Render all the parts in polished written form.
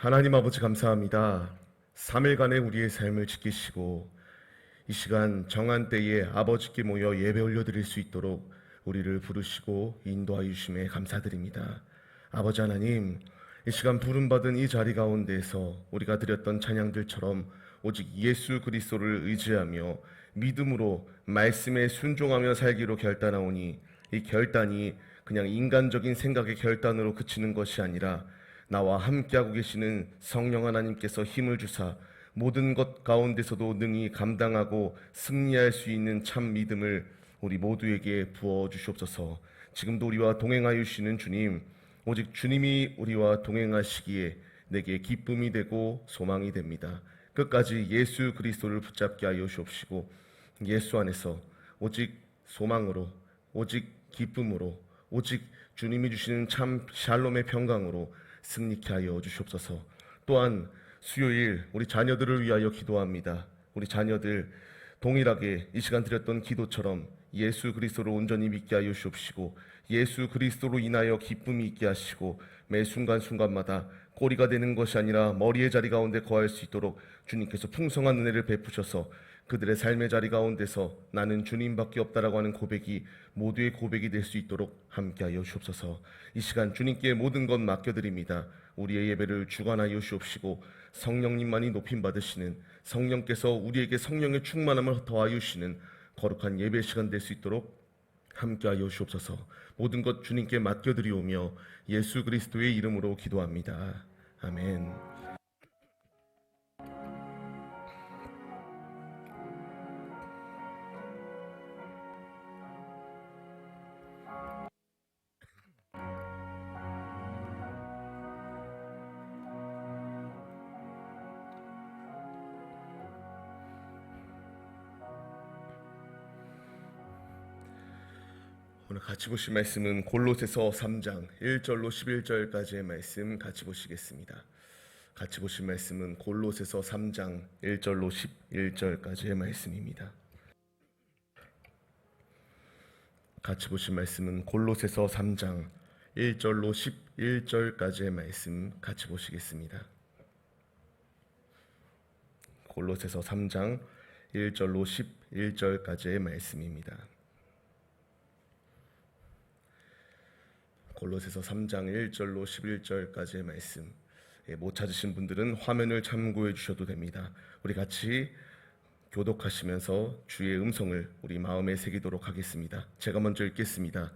하나님 아버지 감사합니다. 3일간의 우리의 삶을 지키시고 이 시간 정한 때에 아버지께 모여 예배 올려드릴 수 있도록 우리를 부르시고 인도하여 주심에 감사드립니다. 아버지 하나님, 이 시간 부름받은 이 자리 가운데에서 우리가 드렸던 찬양들처럼 오직 예수 그리스도를 의지하며 믿음으로 말씀에 순종하며 살기로 결단하오니 이 결단이 그냥 인간적인 생각의 결단으로 그치는 것이 아니라 나와 함께하고 계시는 성령 하나님께서 힘을 주사 모든 것 가운데서도 능히 감당하고 승리할 수 있는 참 믿음을 우리 모두에게 부어 주시옵소서. 지금도 우리와 동행하여 주시는 주님, 오직 주님이 우리와 동행하시기에 내게 기쁨이 되고 소망이 됩니다. 끝까지 예수 그리스도를 붙잡게 하여 주옵시고 예수 안에서 오직 소망으로, 오직 기쁨으로, 오직 주님이 주시는 참 샬롬의 평강으로 승리케 하여 주시옵소서. 또한 수요일 우리 자녀들을 위하여 기도합니다. 우리 자녀들 동일하게 이 시간 드렸던 기도처럼 예수 그리스도를 온전히 믿게 하여 주옵시고 예수 그리스도로 인하여 기쁨이 있게 하시고 매 순간순간마다 꼬리가 되는 것이 아니라 머리의 자리 가운데 거할 수 있도록 주님께서 풍성한 은혜를 베푸셔서 그들의 삶의 자리 가운데서 나는 주님밖에 없다라고 하는 고백이 모두의 고백이 될 수 있도록 함께하여 주옵소서. 이 시간 주님께 모든 것 맡겨드립니다. 우리의 예배를 주관하여 주옵시고 성령님만이 높임 받으시는, 성령께서 우리에게 성령의 충만함을 더하여 주시는 거룩한 예배 시간 될 수 있도록 함께하여 주옵소서. 모든 것 주님께 맡겨드리오며 예수 그리스도의 이름으로 기도합니다. 아멘. 오늘 같이 보실 말씀은 골로새서 3장 1절로 11절까지의 말씀 같이 보시겠습니다. 같이 보실 말씀은 골로새서 3장 1절로 11절까지의 말씀입니다. 같이 보실 말씀은 골로새서 3장 1절로 11절까지의 말씀 같이 보시겠습니다. 골로새서 3장 1절로 11절까지의 말씀입니다. 골로새서 3장 1절로 11절까지의 말씀, 못 찾으신 분들은 화면을 참고해 주셔도 됩니다. 우리 같이 교독하시면서 주의 음성을 우리 마음에 새기도록 하겠습니다. 제가 먼저 읽겠습니다.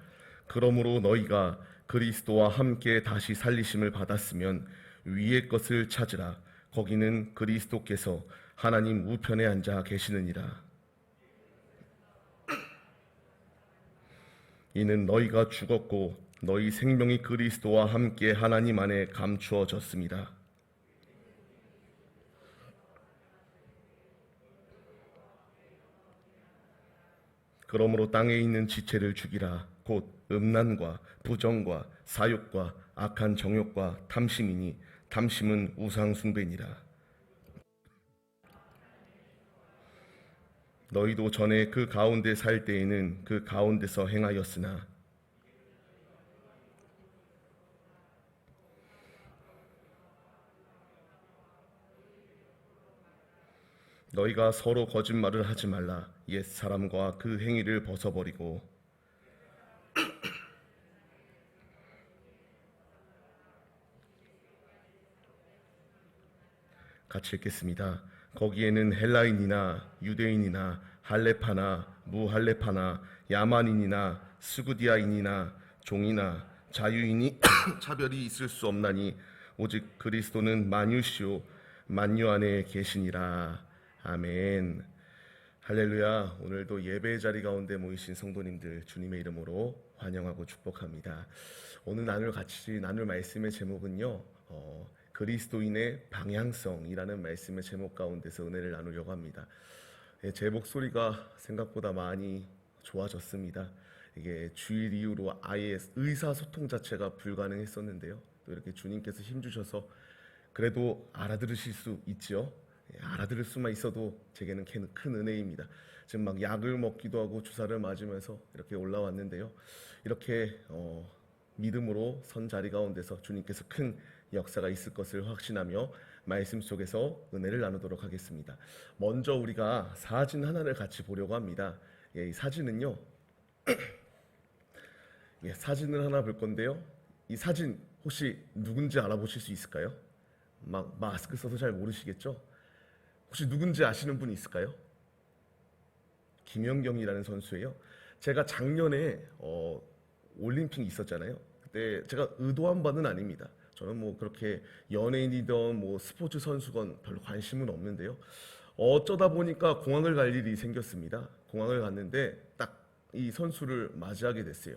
그러므로 너희가 그리스도와 함께 다시 살리심을 받았으면 위의 것을 찾으라. 거기는 그리스도께서 하나님 우편에 앉아 계시느니라. 이는 너희가 죽었고 너희 생명이 그리스도와 함께 하나님 안에 감추어졌습니다. 그러므로 땅에 있는 지체를 죽이라. 곧 음란과 부정과 사욕과 악한 정욕과 탐심이니 탐심은 우상 숭배니라. 너희도 전에 그 가운데 살 때에는 그 가운데서 행하였으나 너희가 서로 거짓말을 하지 말라. 옛 사람과 그 행위를 벗어버리고 같이 읽겠습니다. 거기에는 헬라인이나 유대인이나 할레파나 무할레파나 야만인이나 스구디아인이나 종이나 자유인이 차별이 있을 수 없나니 오직 그리스도는 만유시오 만유 안에 계시니라. 아멘. 할렐루야. 오늘도 예배의 자리 가운데 모이신 성도님들 주님의 이름으로 환영하고 축복합니다. 오늘 같이 나눌 말씀의 제목은요, 그리스도인의 방향성이라는 말씀의 제목 가운데서 은혜를 나누려고 합니다. 제 목소리가 생각보다 많이 좋아졌습니다. 이게 주일 이후로 아예 의사소통 자체가 불가능했었는데요. 또 이렇게 주님께서 힘주셔서 그래도 알아들으실 수 있죠. 알아들을 수만 있어도 제게는 큰 은혜입니다. 지금 막 약을 먹기도 하고 주사를 맞으면서 이렇게 올라왔는데요. 이렇게 믿음으로 선 자리 가운데서 주님께서 큰 역사가 있을 것을 확신하며 말씀 속에서 은혜를 나누도록 하겠습니다. 먼저 우리가 사진 하나를 같이 보려고 합니다. 이 사진은요, 사진을 하나 볼 건데요. 이 사진 혹시 누군지 알아보실 수 있을까요? 마스크 써서 잘 모르시겠죠? 혹시 누군지 아시는 분이 있을까요? 김연경이라는 선수예요. 제가 작년에 올림픽 있었잖아요. 그때 제가 의도한 바는 아닙니다. 저는 뭐 그렇게 연예인이든 뭐 스포츠 선수건 별로 관심은 없는데요. 어쩌다 보니까 공항을 갈 일이 생겼습니다. 공항을 갔는데 딱 이 선수를 맞이하게 됐어요.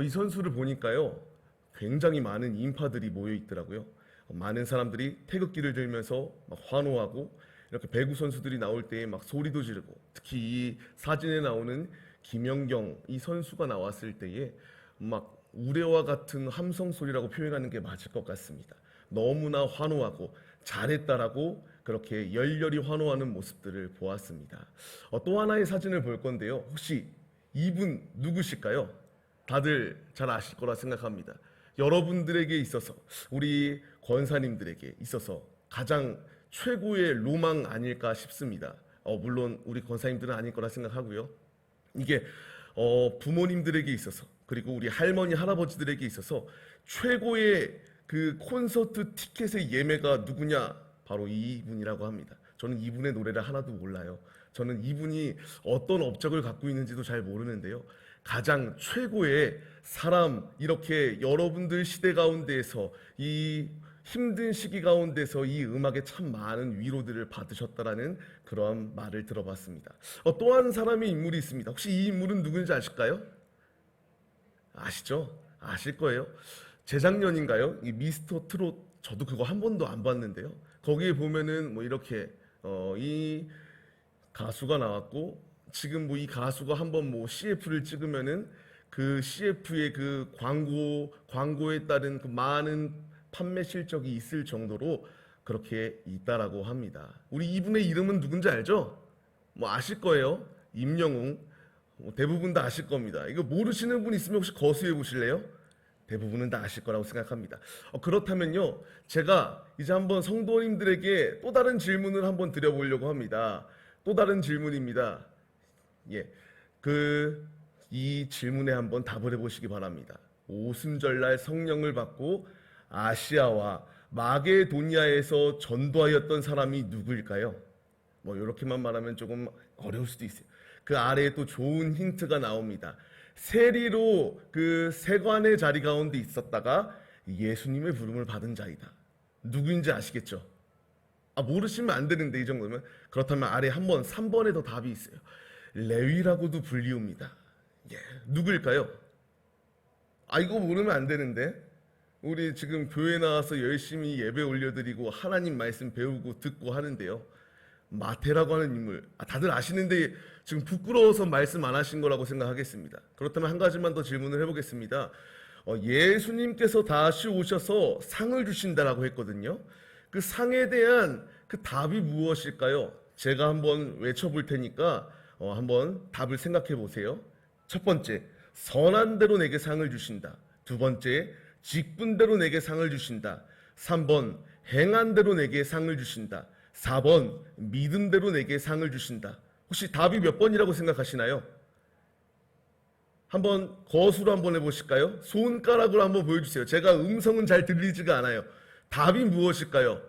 이 선수를 보니까요, 굉장히 많은 인파들이 모여 있더라고요. 많은 사람들이 태극기를 들면서 막 환호하고, 이렇게 배구 선수들이 나올 때 막 소리도 지르고, 특히 이 사진에 나오는 김연경 이 선수가 나왔을 때에 막 우레와 같은 함성 소리라고 표현하는 게 맞을 것 같습니다. 너무나 환호하고 잘했다라고 그렇게 열렬히 환호하는 모습들을 보았습니다. 또 하나의 사진을 볼 건데요. 혹시 이분 누구실까요? 다들 잘 아실 거라 생각합니다. 여러분들에게 있어서, 우리 권사님들에게 있어서 가장 최고의 로망 아닐까 싶습니다. 물론 우리 권사님들은 아닐 거라 생각하고요. 이게 부모님들에게 있어서, 그리고 우리 할머니 할아버지들에게 있어서 최고의 그 콘서트 티켓의 예매가 누구냐? 바로 이분이라고 합니다. 저는 이분의 노래를 하나도 몰라요. 저는 이분이 어떤 업적을 갖고 있는지도 잘 모르는데요. 가장 최고의 사람, 이렇게 여러분들 시대 가운데에서, 이 힘든 시기 가운데서 이 음악에 참 많은 위로들을 받으셨다라는 그러한 말을 들어봤습니다. 또 한 사람의 인물이 있습니다. 혹시 이 인물은 누군지 아실까요? 아시죠? 아실 거예요. 재작년인가요? 이 미스터 트롯, 저도 그거 한 번도 안 봤는데요. 거기에 보면은 뭐 이렇게 이 가수가 나왔고, 지금 뭐 이 가수가 한번 뭐 CF를 찍으면은 그 CF의 그 광고에 따른 그 많은 판매 실적이 있을 정도로 그렇게 있다라고 합니다. 우리 이분의 이름은 누군지 알죠? 뭐 아실 거예요. 임영웅. 대부분 다 아실 겁니다. 이거 모르시는 분 있으면 혹시 거수해 보실래요? 대부분은 다 아실 거라고 생각합니다. 그렇다면요, 제가 이제 한번 성도님들에게 또 다른 질문을 한번 드려보려고 합니다. 또 다른 질문입니다. 이 질문에 한번 답을 해보시기 바랍니다. 오순절날 성령을 받고 아시아와 마게도니아에서 전도하였던 사람이 누구일까요? 뭐 이렇게만 말하면 조금 어려울 수도 있어요. 그 아래에 또 좋은 힌트가 나옵니다. 세리로 그 세관의 자리 가운데 있었다가 예수님의 부름을 받은 자이다. 누구인지 아시겠죠? 모르시면 안 되는데, 이 정도면. 그렇다면 아래 한번 3번에 더 답이 있어요. 레위라고도 불리웁니다. 누구일까요? 이거 모르면 안 되는데. 우리 지금 교회 나와서 열심히 예배 올려드리고 하나님 말씀 배우고 듣고 하는데요. 마태라고 하는 인물, 다들 아시는데 지금 부끄러워서 말씀 안 하신 거라고 생각하겠습니다. 그렇다면 한 가지만 더 질문을 해보겠습니다. 예수님께서 다시 오셔서 상을 주신다라고 했거든요. 그 상에 대한 그 답이 무엇일까요? 제가 한번 외쳐볼 테니까 한번 답을 생각해 보세요. 첫 번째, 선한 대로 내게 상을 주신다. 두 번째, 직분대로 내게 상을 주신다. 3번, 행한 대로 내게 상을 주신다. 4번, 믿음대로 내게 상을 주신다. 혹시 답이 몇 번이라고 생각하시나요? 한번 거수로 한번 해보실까요? 손가락으로 한번 보여주세요. 제가 음성은 잘 들리지가 않아요. 답이 무엇일까요?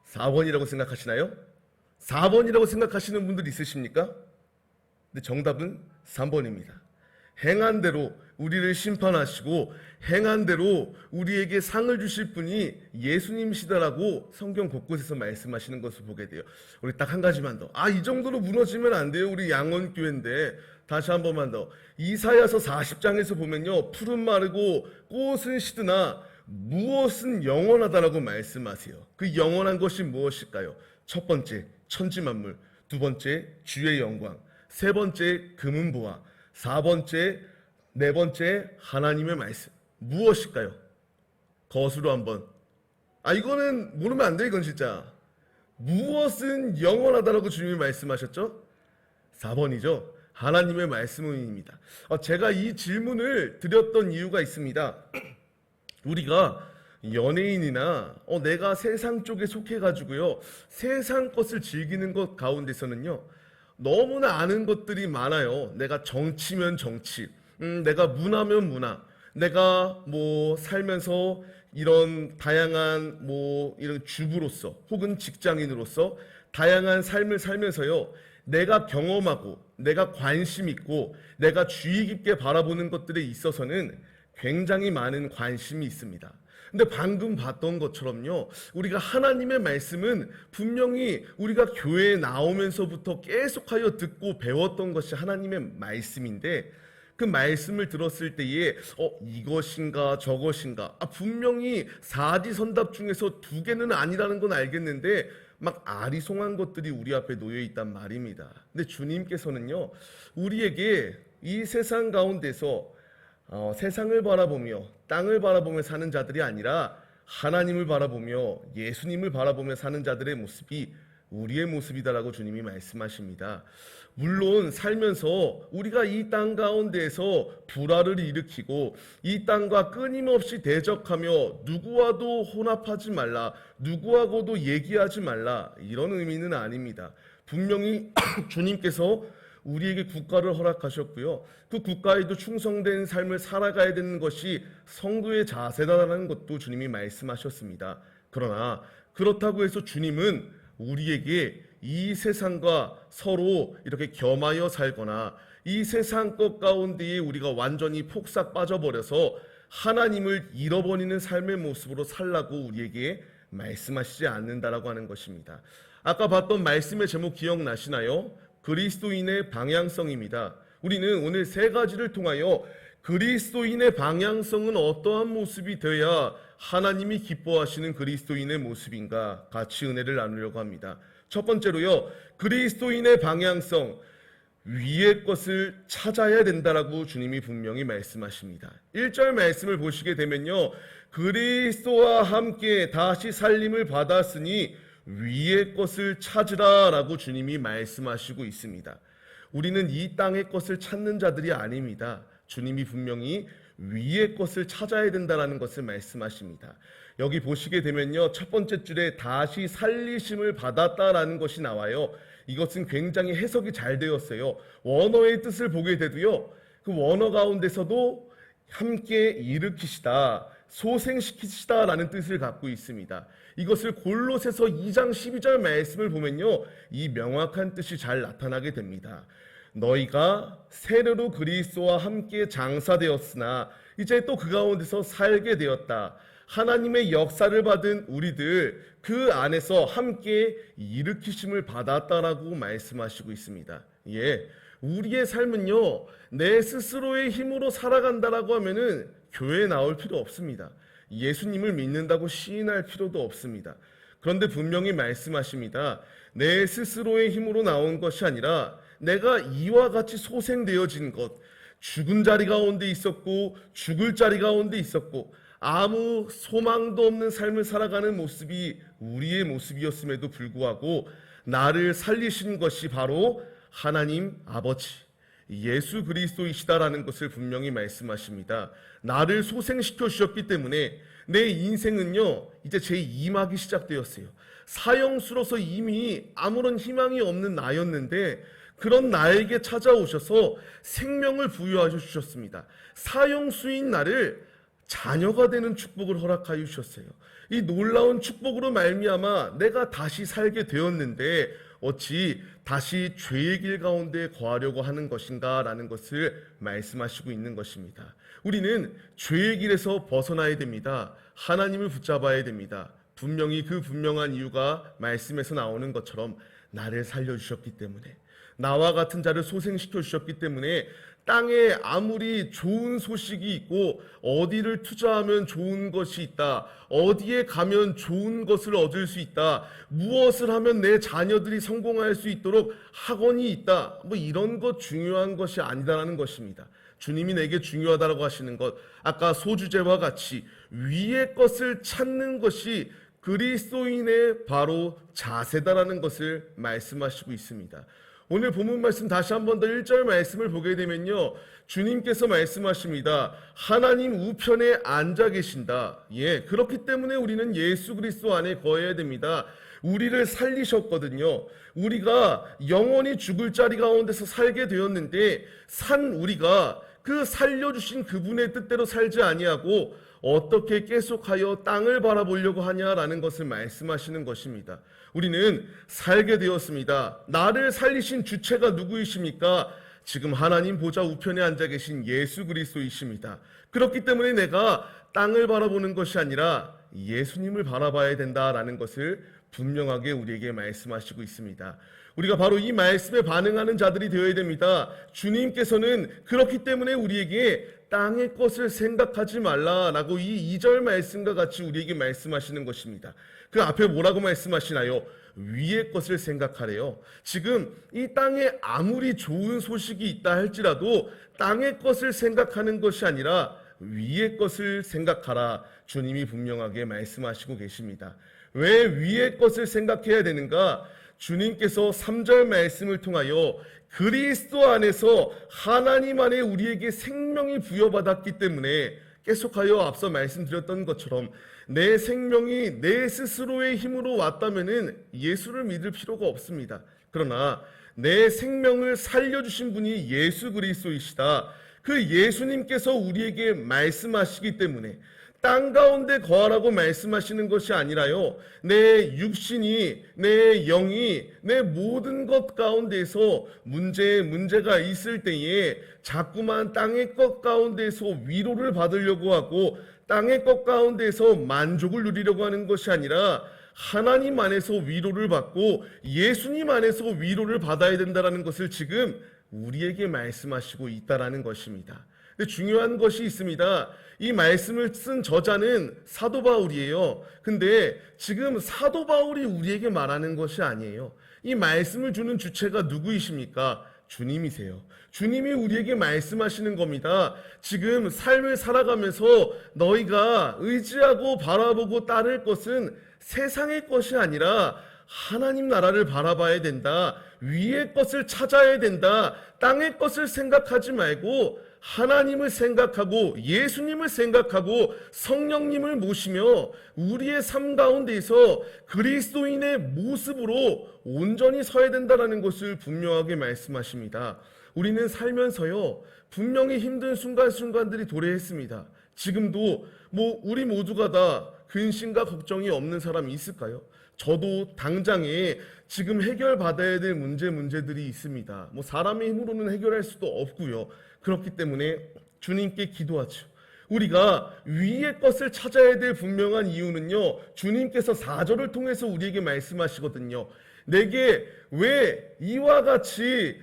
4번이라고 생각하시나요? 4번이라고 생각하시는 분들 있으십니까? 근데 정답은 3번입니다. 행한 대로 우리를 심판하시고 행한 대로 우리에게 상을 주실 분이 예수님이시다라고 성경 곳곳에서 말씀하시는 것을 보게 돼요. 우리 딱 한 가지만 더. 이 정도로 무너지면 안 돼요. 우리 양원교회인데. 다시 한 번만 더. 이사야서 40장에서 보면요, 푸른 마르고 꽃은 시드나 무엇은 영원하다라고 말씀하세요. 그 영원한 것이 무엇일까요? 첫 번째, 천지만물. 두 번째, 주의 영광. 세 번째, 금은보화. 4번째, 네 번째, 하나님의 말씀. 무엇일까요? 거수로 한번. 이거는 모르면 안 돼, 이건 진짜. 무엇은 영원하다라고 주님이 말씀하셨죠? 4번이죠. 하나님의 말씀입니다. 제가 이 질문을 드렸던 이유가 있습니다. 우리가 연예인이나 내가 세상 쪽에 속해가지고요, 세상 것을 즐기는 것 가운데서는요, 너무나 아는 것들이 많아요. 내가 정치면 정치, 내가 문화면 문화, 내가 뭐 살면서 이런 다양한 뭐 이런 주부로서 혹은 직장인으로서 다양한 삶을 살면서요, 내가 경험하고 내가 관심 있고 내가 주의 깊게 바라보는 것들에 있어서는 굉장히 많은 관심이 있습니다. 근데 방금 봤던 것처럼요, 우리가 하나님의 말씀은 분명히 우리가 교회에 나오면서부터 계속하여 듣고 배웠던 것이 하나님의 말씀인데, 그 말씀을 들었을 때에 이것인가 저것인가, 분명히 사지선답 중에서 두 개는 아니라는 건 알겠는데 막 아리송한 것들이 우리 앞에 놓여 있단 말입니다. 근데 주님께서는요, 우리에게 이 세상 가운데서 세상을 바라보며 땅을 바라보며 사는 자들이 아니라 하나님을 바라보며 예수님을 바라보며 사는 자들의 모습이 우리의 모습이다라고 주님이 말씀하십니다. 물론 살면서 우리가 이 땅 가운데에서 불화를 일으키고 이 땅과 끊임없이 대적하며 누구와도 혼합하지 말라, 누구하고도 얘기하지 말라, 이런 의미는 아닙니다. 분명히 주님께서 우리에게 국가를 허락하셨고요, 그 국가에도 충성된 삶을 살아가야 되는 것이 성도의 자세다라는 것도 주님이 말씀하셨습니다. 그러나 그렇다고 해서 주님은 우리에게 이 세상과 서로 이렇게 겸하여 살거나 이 세상 것 가운데에 우리가 완전히 폭삭 빠져버려서 하나님을 잃어버리는 삶의 모습으로 살라고 우리에게 말씀하시지 않는다라고 하는 것입니다. 아까 봤던 말씀의 제목 기억나시나요? 그리스도인의 방향성입니다. 우리는 오늘 세 가지를 통하여 그리스도인의 방향성은 어떠한 모습이 되어야 하나님이 기뻐하시는 그리스도인의 모습인가 같이 은혜를 나누려고 합니다. 첫 번째로요, 그리스도인의 방향성, 위의 것을 찾아야 된다라고 주님이 분명히 말씀하십니다. 1절 말씀을 보시게 되면요, 그리스도와 함께 다시 살림을 받았으니 위의 것을 찾으라 라고 주님이 말씀하시고 있습니다. 우리는 이 땅의 것을 찾는 자들이 아닙니다. 주님이 분명히 위의 것을 찾아야 된다라는 것을 말씀하십니다. 여기 보시게 되면요, 첫 번째 줄에 다시 살리심을 받았다라는 것이 나와요. 이것은 굉장히 해석이 잘 되었어요. 원어의 뜻을 보게 돼도요, 그 원어 가운데서도 함께 일으키시다, 소생시키시다라는 뜻을 갖고 있습니다. 이것을 골로새서 2장 12절 말씀을 보면요, 이 명확한 뜻이 잘 나타나게 됩니다. 너희가 세례로 그리스도와 함께 장사되었으나 이제 또 그 가운데서 살게 되었다. 하나님의 역사를 받은 우리들 그 안에서 함께 일으키심을 받았다라고 말씀하시고 있습니다. 예, 우리의 삶은요, 내 스스로의 힘으로 살아간다라고 하면은 교회에 나올 필요 없습니다. 예수님을 믿는다고 시인할 필요도 없습니다. 그런데 분명히 말씀하십니다. 내 스스로의 힘으로 나온 것이 아니라 내가 이와 같이 소생되어진 것, 죽은 자리 가운데 있었고 죽을 자리 가운데 있었고 아무 소망도 없는 삶을 살아가는 모습이 우리의 모습이었음에도 불구하고 나를 살리신 것이 바로 하나님 아버지 예수 그리스도이시다라는 것을 분명히 말씀하십니다. 나를 소생시켜 주셨기 때문에 내 인생은요, 이제 제2막이 시작되었어요. 사형수로서 이미 아무런 희망이 없는 나였는데 그런 나에게 찾아오셔서 생명을 부여하여 주셨습니다. 사형수인 나를 자녀가 되는 축복을 허락하여 주셨어요. 이 놀라운 축복으로 말미암아 내가 다시 살게 되었는데 어찌 다시 죄의 길 가운데 거하려고 하는 것인가 라는 것을 말씀하시고 있는 것입니다. 우리는 죄의 길에서 벗어나야 됩니다. 하나님을 붙잡아야 됩니다. 분명히 그 분명한 이유가 말씀에서 나오는 것처럼 나를 살려주셨기 때문에, 나와 같은 자를 소생시켜 주셨기 때문에 땅에 아무리 좋은 소식이 있고 어디를 투자하면 좋은 것이 있다, 어디에 가면 좋은 것을 얻을 수 있다, 무엇을 하면 내 자녀들이 성공할 수 있도록 학원이 있다, 뭐 이런 것 중요한 것이 아니다라는 것입니다. 주님이 내게 중요하다고 하시는 것, 아까 소주제와 같이 위의 것을 찾는 것이 그리스도인의 바로 자세다라는 것을 말씀하시고 있습니다. 오늘 본문 말씀 다시 한 번 더 1절 말씀을 보게 되면요, 주님께서 말씀하십니다. 하나님 우편에 앉아 계신다. 예, 그렇기 때문에 우리는 예수 그리스도 안에 거해야 됩니다. 우리를 살리셨거든요. 우리가 영원히 죽을 자리 가운데서 살게 되었는데 산 우리가 그 살려주신 그분의 뜻대로 살지 아니하고 어떻게 계속하여 땅을 바라보려고 하냐라는 것을 말씀하시는 것입니다. 우리는 살게 되었습니다. 나를 살리신 주체가 누구이십니까? 지금 하나님 보좌 우편에 앉아 계신 예수 그리스도이십니다. 그렇기 때문에 내가 땅을 바라보는 것이 아니라 예수님을 바라봐야 된다라는 것을 분명하게 우리에게 말씀하시고 있습니다. 우리가 바로 이 말씀에 반응하는 자들이 되어야 됩니다. 주님께서는 그렇기 때문에 우리에게 땅의 것을 생각하지 말라라고 이 2절 말씀과 같이 우리에게 말씀하시는 것입니다. 그 앞에 뭐라고 말씀하시나요? 위의 것을 생각하래요. 지금 이 땅에 아무리 좋은 소식이 있다 할지라도 땅의 것을 생각하는 것이 아니라 위의 것을 생각하라. 주님이 분명하게 말씀하시고 계십니다. 왜 위의 것을 생각해야 되는가? 주님께서 3절 말씀을 통하여 그리스도 안에서 하나님 안에 우리에게 생명이 부여받았기 때문에 계속하여 앞서 말씀드렸던 것처럼 내 생명이 내 스스로의 힘으로 왔다면은 예수를 믿을 필요가 없습니다. 그러나 내 생명을 살려주신 분이 예수 그리스도이시다. 그 예수님께서 우리에게 말씀하시기 때문에 땅 가운데 거하라고 말씀하시는 것이 아니라요, 내 육신이, 내 영이, 내 모든 것 가운데서 문제가 있을 때에 자꾸만 땅의 것 가운데서 위로를 받으려고 하고 땅의 것 가운데서 만족을 누리려고 하는 것이 아니라 하나님 안에서 위로를 받고 예수님 안에서 위로를 받아야 된다는 것을 지금 우리에게 말씀하시고 있다라는 것입니다. 근데 중요한 것이 있습니다. 이 말씀을 쓴 저자는 사도 바울이에요. 근데 지금 사도 바울이 우리에게 말하는 것이 아니에요. 이 말씀을 주는 주체가 누구이십니까? 주님이세요. 주님이 우리에게 말씀하시는 겁니다. 지금 삶을 살아가면서 너희가 의지하고 바라보고 따를 것은 세상의 것이 아니라 하나님 나라를 바라봐야 된다. 위의 것을 찾아야 된다. 땅의 것을 생각하지 말고 하나님을 생각하고 예수님을 생각하고 성령님을 모시며 우리의 삶 가운데서 그리스도인의 모습으로 온전히 서야 된다는 것을 분명하게 말씀하십니다. 우리는 살면서요, 분명히 힘든 순간순간들이 도래했습니다. 지금도 우리 모두가 다 근심과 걱정이 없는 사람이 있을까요? 저도 당장에 지금 해결받아야 될 문제들이 있습니다. 사람의 힘으로는 해결할 수도 없고요. 그렇기 때문에 주님께 기도하죠. 우리가 위의 것을 찾아야 될 분명한 이유는요, 주님께서 4절을 통해서 우리에게 말씀하시거든요. 내게 왜 이와 같이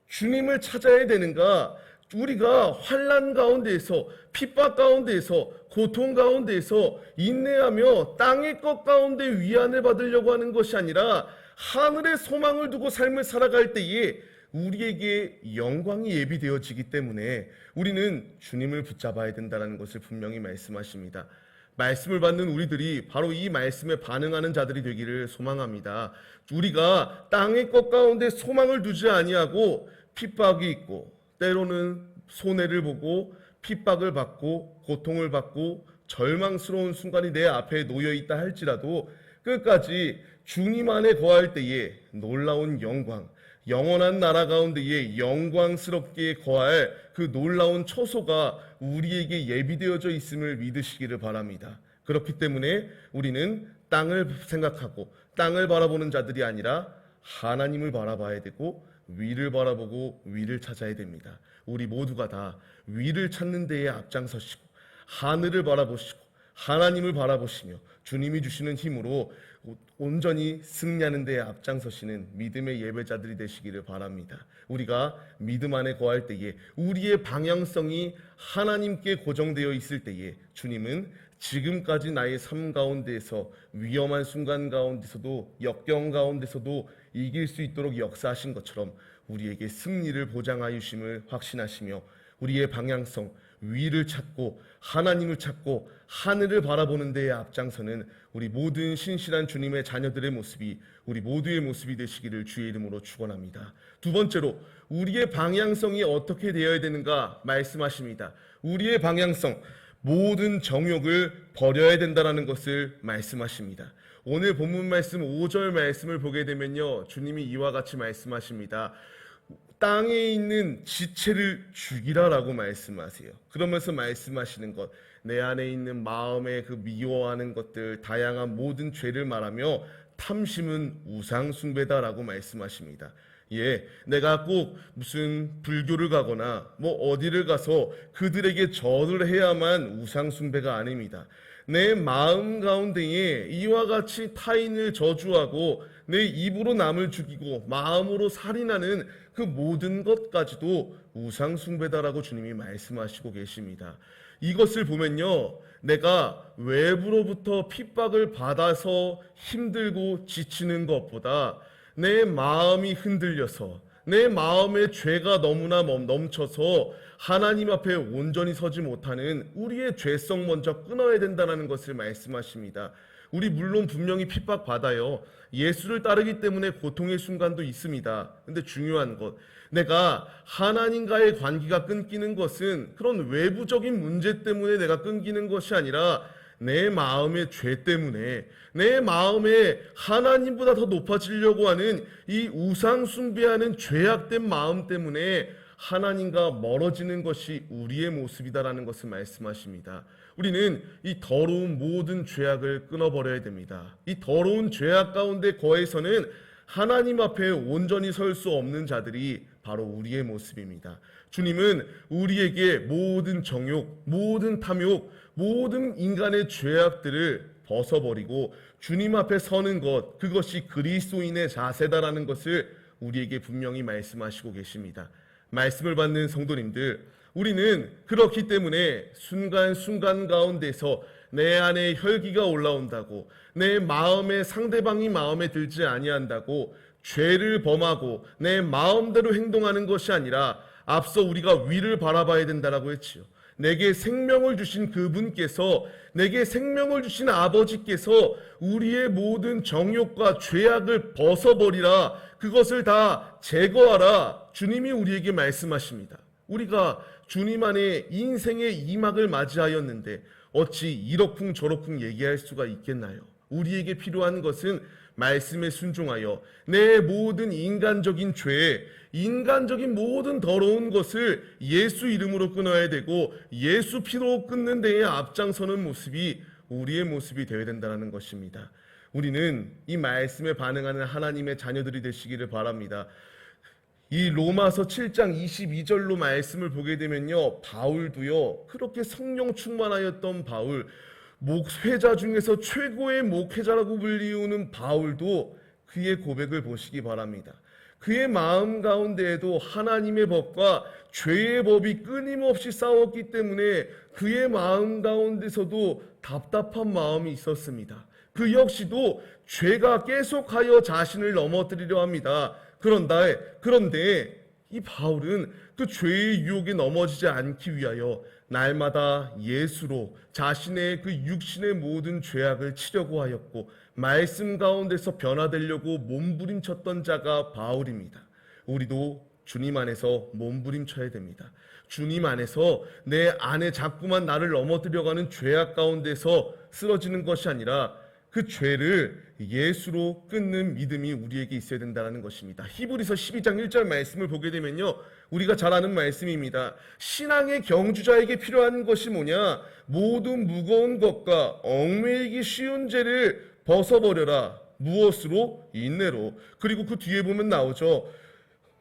주님을 찾아야 되는가? 우리가 환난 가운데에서, 핍박 가운데에서, 고통 가운데에서 인내하며 땅의 것 가운데 위안을 받으려고 하는 것이 아니라 하늘의 소망을 두고 삶을 살아갈 때에 우리에게 영광이 예비되어지기 때문에 우리는 주님을 붙잡아야 된다는 것을 분명히 말씀하십니다. 말씀을 받는 우리들이 바로 이 말씀에 반응하는 자들이 되기를 소망합니다. 우리가 땅의 것 가운데 소망을 두지 아니하고 핍박이 있고 때로는 손해를 보고 핍박을 받고 고통을 받고 절망스러운 순간이 내 앞에 놓여 있다 할지라도 끝까지 주님 안에 거할 때에 놀라운 영광, 영원한 나라 가운데에 영광스럽게 거할 그 놀라운 처소가 우리에게 예비되어져 있음을 믿으시기를 바랍니다. 그렇기 때문에 우리는 땅을 생각하고 땅을 바라보는 자들이 아니라 하나님을 바라봐야 되고 위를 바라보고 위를 찾아야 됩니다. 우리 모두가 다 위를 찾는 데에 앞장서시고 하늘을 바라보시고 하나님을 바라보시며 주님이 주시는 힘으로 온전히 승리하는 데에 앞장서시는 믿음의 예배자들이 되시기를 바랍니다. 우리가 믿음 안에 거할 때에 우리의 방향성이 하나님께 고정되어 있을 때에 주님은 지금까지 나의 삶 가운데에서 위험한 순간 가운데서도 역경 가운데서도 이길 수 있도록 역사하신 것처럼 우리에게 승리를 보장하여 주심을 확신하시며 우리의 방향성, 위를 찾고 하나님을 찾고 하늘을 바라보는 데에 앞장서는 우리 모든 신실한 주님의 자녀들의 모습이 우리 모두의 모습이 되시기를 주의 이름으로 축원합니다. 두 번째로 우리의 방향성이 어떻게 되어야 되는가 말씀하십니다. 우리의 방향성, 모든 정욕을 버려야 된다는 것을 말씀하십니다. 오늘 본문 말씀 5절 말씀을 보게 되면요, 주님이 이와 같이 말씀하십니다. 땅에 있는 지체를 죽이라라고 말씀하세요. 그러면서 말씀하시는 것, 내 안에 있는 마음의 그 미워하는 것들, 다양한 모든 죄를 말하며 탐심은 우상 숭배다라고 말씀하십니다. 예, 내가 꼭 무슨 불교를 가거나 뭐 어디를 가서 그들에게 절을 해야만 우상 숭배가 아닙니다. 내 마음 가운데에 이와 같이 타인을 저주하고 내 입으로 남을 죽이고 마음으로 살인하는 그 모든 것까지도 우상 숭배다라고 주님이 말씀하시고 계십니다. 이것을 보면요, 내가 외부로부터 핍박을 받아서 힘들고 지치는 것보다 내 마음이 흔들려서 내 마음에 죄가 너무나 넘쳐서 하나님 앞에 온전히 서지 못하는 우리의 죄성 먼저 끊어야 된다는 것을 말씀하십니다. 우리 물론 분명히 핍박받아요. 예수를 따르기 때문에 고통의 순간도 있습니다. 근데 중요한 것, 내가 하나님과의 관계가 끊기는 것은 그런 외부적인 문제 때문에 내가 끊기는 것이 아니라 내 마음의 죄 때문에, 내 마음에 하나님보다 더 높아지려고 하는 이 우상 숭배하는 죄악된 마음 때문에 하나님과 멀어지는 것이 우리의 모습이다라는 것을 말씀하십니다. 우리는 이 더러운 모든 죄악을 끊어버려야 됩니다. 이 더러운 죄악 가운데 거해서는 하나님 앞에 온전히 설 수 없는 자들이 바로 우리의 모습입니다. 주님은 우리에게 모든 정욕, 모든 탐욕, 모든 인간의 죄악들을 벗어버리고 주님 앞에 서는 것, 그것이 그리스도인의 자세다라는 것을 우리에게 분명히 말씀하시고 계십니다. 말씀을 받는 성도님들, 우리는 그렇기 때문에 순간순간 가운데서 내 안에 혈기가 올라온다고, 내 마음에 상대방이 마음에 들지 아니한다고 죄를 범하고 내 마음대로 행동하는 것이 아니라 앞서 우리가 위를 바라봐야 된다라고 했지요. 내게 생명을 주신 그분께서, 내게 생명을 주신 아버지께서 우리의 모든 정욕과 죄악을 벗어버리라, 그것을 다 제거하라, 주님이 우리에게 말씀하십니다. 우리가 주님 안에 인생의 이막을 맞이하였는데 어찌 이러쿵 저러쿵 얘기할 수가 있겠나요? 우리에게 필요한 것은 말씀에 순종하여 내 모든 인간적인 죄, 인간적인 모든 더러운 것을 예수 이름으로 끊어야 되고 예수 피로 끊는 데에 앞장서는 모습이 우리의 모습이 되어야 된다는 것입니다. 우리는 이 말씀에 반응하는 하나님의 자녀들이 되시기를 바랍니다. 이 로마서 7장 22절로 말씀을 보게 되면요, 바울도요, 그렇게 성령 충만하였던 바울, 목회자 중에서 최고의 목회자라고 불리우는 바울도 그의 고백을 보시기 바랍니다. 그의 마음 가운데에도 하나님의 법과 죄의 법이 끊임없이 싸웠기 때문에 그의 마음 가운데서도 답답한 마음이 있었습니다. 그 역시도 죄가 계속하여 자신을 넘어뜨리려 합니다. 그런데 이 바울은 그 죄의 유혹에 넘어지지 않기 위하여 날마다 예수로 자신의 그 육신의 모든 죄악을 치려고 하였고 말씀 가운데서 변화되려고 몸부림쳤던 자가 바울입니다. 우리도 주님 안에서 몸부림쳐야 됩니다. 주님 안에서 내 안에 자꾸만 나를 넘어뜨려가는 죄악 가운데서 쓰러지는 것이 아니라 그 죄를 예수로 끊는 믿음이 우리에게 있어야 된다는 것입니다. 히브리서 12장 1절 말씀을 보게 되면요, 우리가 잘 아는 말씀입니다. 신앙의 경주자에게 필요한 것이 뭐냐? 모든 무거운 것과 얽매이기 쉬운 죄를 벗어버려라. 무엇으로? 인내로. 그리고 그 뒤에 보면 나오죠.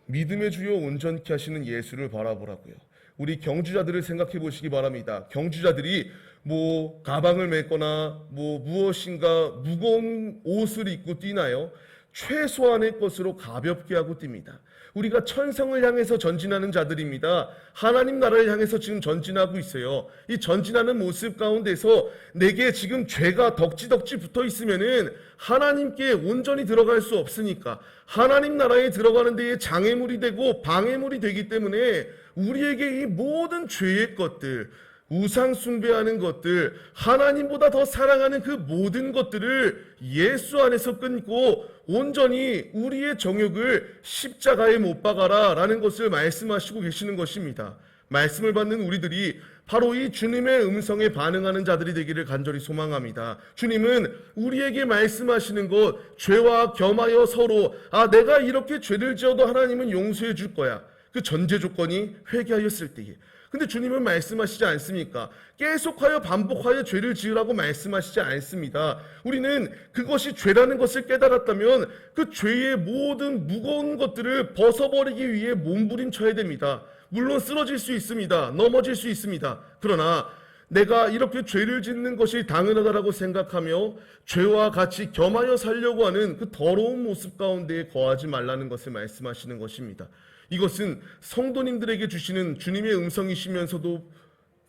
믿음의 주요 온전케 하시는 예수를 바라보라고요. 우리 경주자들을 생각해 보시기 바랍니다. 경주자들이 뭐 가방을 메거나 뭐 무엇인가 무거운 옷을 입고 뛰나요? 최소한의 것으로 가볍게 하고 뜁니다. 우리가 천성을 향해서 전진하는 자들입니다. 하나님 나라를 향해서 지금 전진하고 있어요. 이 전진하는 모습 가운데서 내게 지금 죄가 덕지덕지 붙어 있으면은 하나님께 온전히 들어갈 수 없으니까, 하나님 나라에 들어가는 데에 장애물이 되고 방해물이 되기 때문에 우리에게 이 모든 죄의 것들, 우상 숭배하는 것들, 하나님보다 더 사랑하는 그 모든 것들을 예수 안에서 끊고 온전히 우리의 정욕을 십자가에 못 박아라 라는 것을 말씀하시고 계시는 것입니다. 말씀을 받는 우리들이 바로 이 주님의 음성에 반응하는 자들이 되기를 간절히 소망합니다. 주님은 우리에게 말씀하시는 것, 죄와 겸하여 서로, 내가 이렇게 죄를 지어도 하나님은 용서해 줄 거야. 그 전제 조건이 회개하였을 때에. 근데 주님은 말씀하시지 않습니까? 계속하여 반복하여 죄를 지으라고 말씀하시지 않습니다. 우리는 그것이 죄라는 것을 깨달았다면 그 죄의 모든 무거운 것들을 벗어버리기 위해 몸부림쳐야 됩니다. 물론 쓰러질 수 있습니다. 넘어질 수 있습니다. 그러나 내가 이렇게 죄를 짓는 것이 당연하다라고 생각하며 죄와 같이 겸하여 살려고 하는 그 더러운 모습 가운데 거하지 말라는 것을 말씀하시는 것입니다. 이것은 성도님들에게 주시는 주님의 음성이시면서도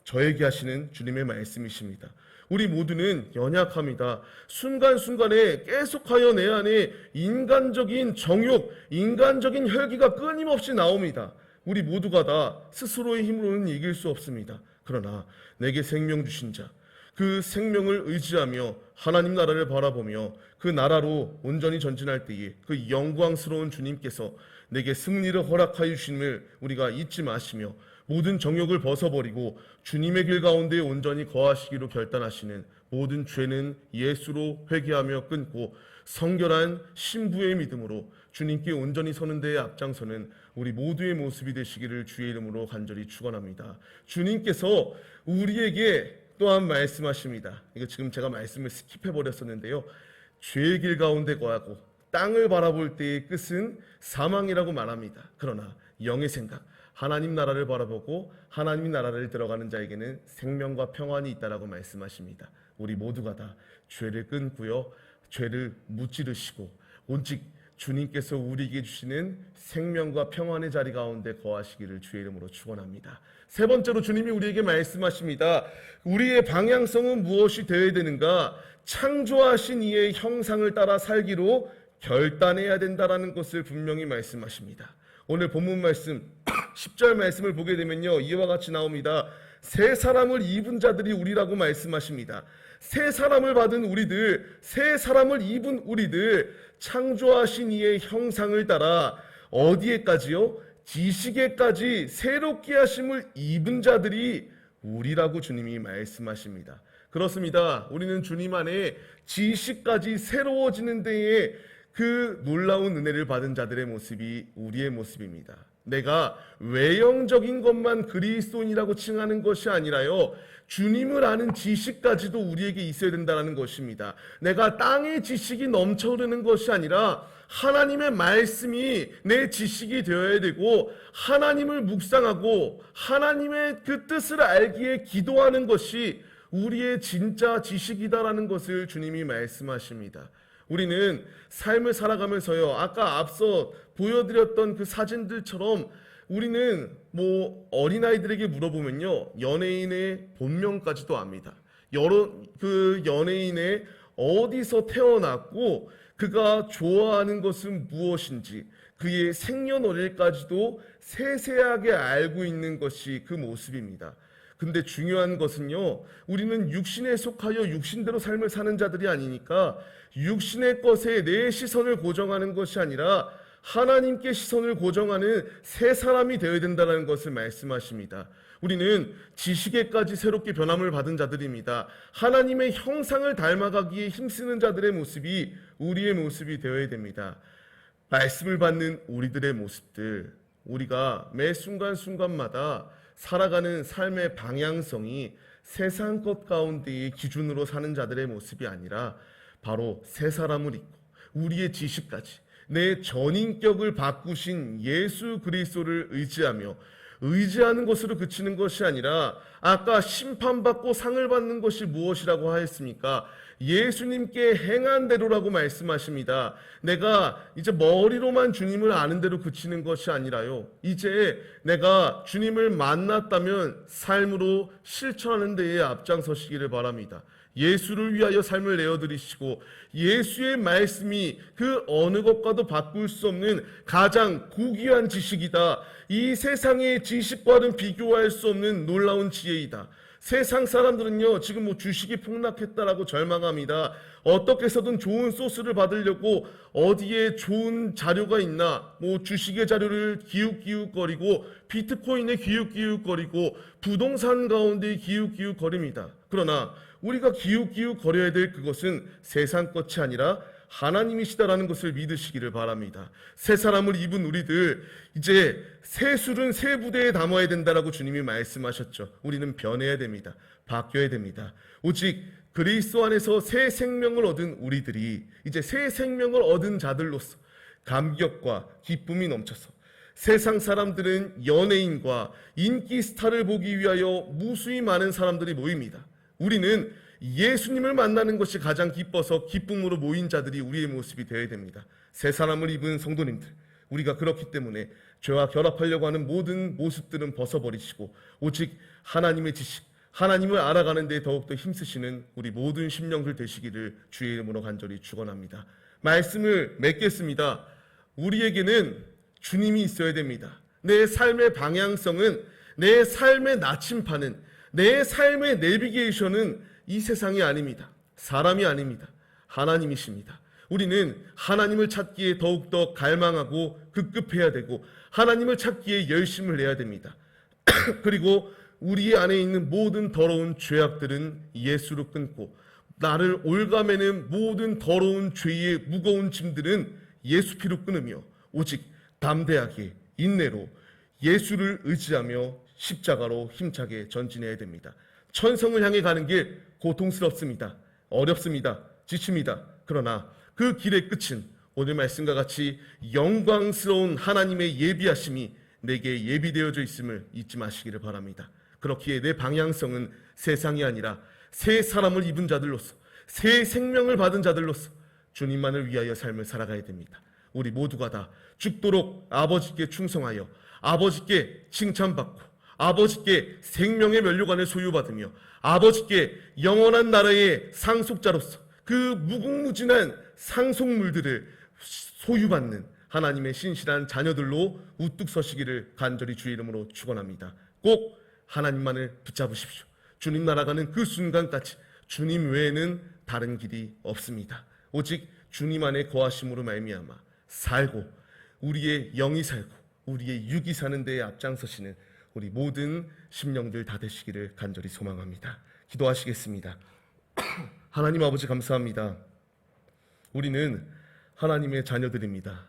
저에게 하시는 주님의 말씀이십니다. 우리 모두는 연약합니다. 순간순간에 계속하여 내 안에 인간적인 정욕, 인간적인 혈기가 끊임없이 나옵니다. 우리 모두가 다 스스로의 힘으로는 이길 수 없습니다. 그러나 내게 생명 주신 자, 그 생명을 의지하며 하나님 나라를 바라보며 그 나라로 온전히 전진할 때에 그 영광스러운 주님께서 내게 승리를 허락하여 주심을 우리가 잊지 마시며 모든 정욕을 벗어버리고 주님의 길 가운데 온전히 거하시기로 결단하시는 모든 죄는 예수로 회개하며 끊고 성결한 신부의 믿음으로 주님께 온전히 서는 데에 앞장서는 우리 모두의 모습이 되시기를 주의 이름으로 간절히 축원합니다. 주님께서 우리에게 또한 말씀하십니다. 이거 지금 제가 말씀을 스킵해 버렸었는데요. 죄의 길 가운데 거하고 땅을 바라볼 때의 끝은 사망이라고 말합니다. 그러나 영의 생각, 하나님 나라를 바라보고 하나님 나라를 들어가는 자에게는 생명과 평안이 있다라고 말씀하십니다. 우리 모두가 다 죄를 끊고요, 죄를 무찌르시고 오직 주님께서 우리에게 주시는 생명과 평안의 자리 가운데 거하시기를 주의 이름으로 축원합니다. 세 번째로 주님이 우리에게 말씀하십니다. 우리의 방향성은 무엇이 되어야 되는가? 창조하신 이의 형상을 따라 살기로 결단해야 된다라는 것을 분명히 말씀하십니다. 오늘 본문 말씀 10절 말씀을 보게 되면요, 이와 같이 나옵니다. 새 사람을 입은 자들이 우리라고 말씀하십니다. 새 사람을 받은 우리들, 새 사람을 입은 우리들, 창조하신 이의 형상을 따라 어디에까지요? 지식에까지 새롭게 하심을 입은 자들이 우리라고 주님이 말씀하십니다. 그렇습니다. 우리는 주님 안에 지식까지 새로워지는 데에 그 놀라운 은혜를 받은 자들의 모습이 우리의 모습입니다. 내가 외형적인 것만 그리스도인이라고 칭하는 것이 아니라요, 주님을 아는 지식까지도 우리에게 있어야 된다는 것입니다. 내가 땅의 지식이 넘쳐흐르는 것이 아니라 하나님의 말씀이 내 지식이 되어야 되고, 하나님을 묵상하고 하나님의 그 뜻을 알기에 기도하는 것이 우리의 진짜 지식이다라는 것을 주님이 말씀하십니다. 우리는 삶을 살아가면서요, 아까 앞서 보여드렸던 그 사진들처럼 우리는 어린아이들에게 물어보면요, 연예인의 본명까지도 압니다. 그 연예인의 어디서 태어났고 그가 좋아하는 것은 무엇인지, 그의 생년월일까지도 세세하게 알고 있는 것이 그 모습입니다. 근데 중요한 것은요, 우리는 육신에 속하여 육신대로 삶을 사는 자들이 아니니까 육신의 것에 내 시선을 고정하는 것이 아니라 하나님께 시선을 고정하는 새 사람이 되어야 된다는 것을 말씀하십니다. 우리는 지식에까지 새롭게 변함을 받은 자들입니다. 하나님의 형상을 닮아가기에 힘쓰는 자들의 모습이 우리의 모습이 되어야 됩니다. 말씀을 받는 우리들의 모습들, 우리가 매 순간순간마다 살아가는 삶의 방향성이 세상 것 가운데의 기준으로 사는 자들의 모습이 아니라 바로 새 사람을 입고 우리의 지식까지 내 전인격을 바꾸신 예수 그리스도를 의지하며 의지하는 것으로 그치는 것이 아니라 아까 심판받고 상을 받는 것이 무엇이라고 하였습니까? 예수님께 행한 대로라고 말씀하십니다. 내가 이제 머리로만 주님을 아는 대로 그치는 것이 아니라요, 이제 내가 주님을 만났다면 삶으로 실천하는 데에 앞장서시기를 바랍니다. 예수를 위하여 삶을 내어드리시고 예수의 말씀이 그 어느 것과도 바꿀 수 없는 가장 고귀한 지식이다. 이 세상의 지식과는 비교할 수 없는 놀라운 지혜이다. 세상 사람들은요, 지금 주식이 폭락했다라고 절망합니다. 어떻게 해서든 좋은 소스를 받으려고 어디에 좋은 자료가 있나, 주식의 자료를 기웃기웃거리고 비트코인에 기웃기웃거리고 부동산 가운데 기웃기웃거립니다. 그러나 우리가 기웃기웃거려야 될 그것은 세상 것이 아니라 하나님이시다라는 것을 믿으시기를 바랍니다. 새 사람을 입은 우리들, 이제 새 술은 새 부대에 담아야 된다라고 주님이 말씀하셨죠. 우리는 변해야 됩니다. 바뀌어야 됩니다. 오직 그리스도 안에서 새 생명을 얻은 우리들이 이제 새 생명을 얻은 자들로서 감격과 기쁨이 넘쳐서, 세상 사람들은 연예인과 인기 스타를 보기 위하여 무수히 많은 사람들이 모입니다. 우리는 예수님을 만나는 것이 가장 기뻐서 기쁨으로 모인 자들이 우리의 모습이 되어야 됩니다. 새 사람을 입은 성도님들, 우리가 그렇기 때문에 죄와 결합하려고 하는 모든 모습들은 벗어버리시고 오직 하나님의 지식, 하나님을 알아가는 데 더욱더 힘쓰시는 우리 모든 심령들 되시기를 주의 이름으로 간절히 축원합니다. 말씀을 맺겠습니다. 우리에게는 주님이 있어야 됩니다. 내 삶의 방향성은, 내 삶의 나침판은, 내 삶의 내비게이션은 이 세상이 아닙니다. 사람이 아닙니다. 하나님이십니다. 우리는 하나님을 찾기에 더욱더 갈망하고 급급해야 되고 하나님을 찾기에 열심을 내야 됩니다. 그리고 우리 안에 있는 모든 더러운 죄악들은 예수로 끊고, 나를 올가매는 모든 더러운 죄의 무거운 짐들은 예수 피로 끊으며 오직 담대하게 인내로 예수를 의지하며 십자가로 힘차게 전진해야 됩니다. 천성을 향해 가는 길 고통스럽습니다. 어렵습니다. 지칩니다. 그러나 그 길의 끝은 오늘 말씀과 같이 영광스러운 하나님의 예비하심이 내게 예비되어져 있음을 잊지 마시기를 바랍니다. 그렇기에 내 방향성은 세상이 아니라 새 사람을 입은 자들로서, 새 생명을 받은 자들로서 주님만을 위하여 삶을 살아가야 됩니다. 우리 모두가 다 죽도록 아버지께 충성하여 아버지께 칭찬받고 아버지께 생명의 면류관을 소유받으며 아버지께 영원한 나라의 상속자로서 그 무궁무진한 상속물들을 소유받는 하나님의 신실한 자녀들로 우뚝 서시기를 간절히 주의 이름으로 축원합니다. 꼭 하나님만을 붙잡으십시오. 주님 나라가는 그 순간까지 주님 외에는 다른 길이 없습니다. 오직 주님 안에 거하심으로 말미암아 살고 우리의 영이 살고 우리의 육이 사는 데에 앞장서시는 우리 모든 심령들 다 되시기를 간절히 소망합니다. 기도하시겠습니다. 하나님 아버지 감사합니다. 우리는 하나님의 자녀들입니다.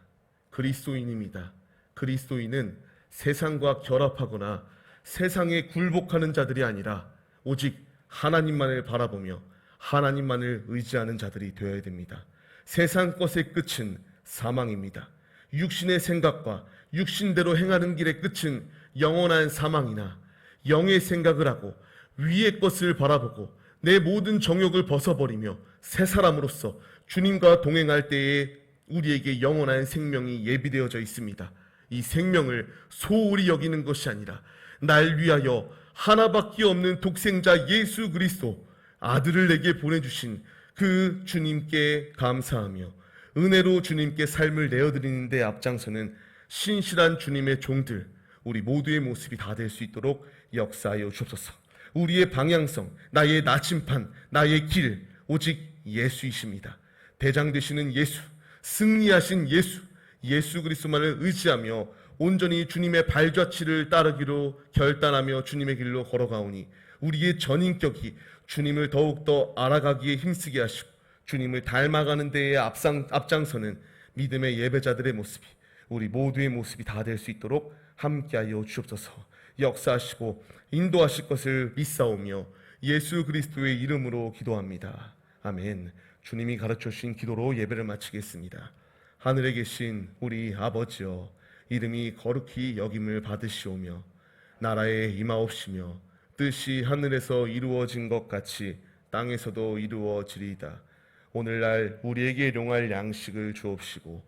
그리스도인입니다. 그리스도인은 세상과 결합하거나 세상에 굴복하는 자들이 아니라 오직 하나님만을 바라보며 하나님만을 의지하는 자들이 되어야 됩니다. 세상 것의 끝은 사망입니다. 육신의 생각과 육신대로 행하는 길의 끝은 영원한 사망이나 영의 생각을 하고 위의 것을 바라보고 내 모든 정욕을 벗어버리며 새 사람으로서 주님과 동행할 때에 우리에게 영원한 생명이 예비되어져 있습니다. 이 생명을 소홀히 여기는 것이 아니라 날 위하여 하나밖에 없는 독생자 예수 그리스도 아들을 내게 보내주신 그 주님께 감사하며 은혜로 주님께 삶을 내어드리는 데 앞장서는 신실한 주님의 종들, 우리 모두의 모습이 다 될 수 있도록 역사하여 주옵소서. 우리의 방향성, 나의 나침판, 나의 길, 오직 예수이십니다. 대장 되시는 예수, 승리하신 예수, 예수 그리스도만을 의지하며 온전히 주님의 발자취를 따르기로 결단하며 주님의 길로 걸어가오니 우리의 전인격이 주님을 더욱더 알아가기에 힘쓰게 하시고 주님을 닮아가는 데에 앞장서는 믿음의 예배자들의 모습이 우리 모두의 모습이 다 될 수 있도록 함께하여 주옵소서. 역사하시고 인도하실 것을 믿사오며 예수 그리스도의 이름으로 기도합니다. 아멘. 주님이 가르쳐 주신 기도로 예배를 마치겠습니다. 하늘에 계신 우리 아버지여, 이름이 거룩히 여김을 받으시오며 나라에 임하옵시며 뜻이 하늘에서 이루어진 것 같이 땅에서도 이루어지리이다. 오늘날 우리에게 일용할 양식을 주옵시고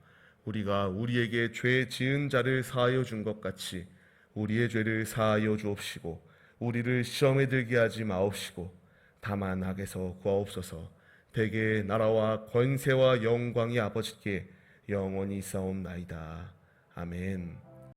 우리가 우리에게 죄 지은 자를 사하여 준 것 같이 우리의 죄를 사하여 주옵시고 우리를 시험에 들게 하지 마옵시고 다만 악에서 구하옵소서. 대개 나라와 권세와 영광이 아버지께 영원히 있사옵나이다. 아멘.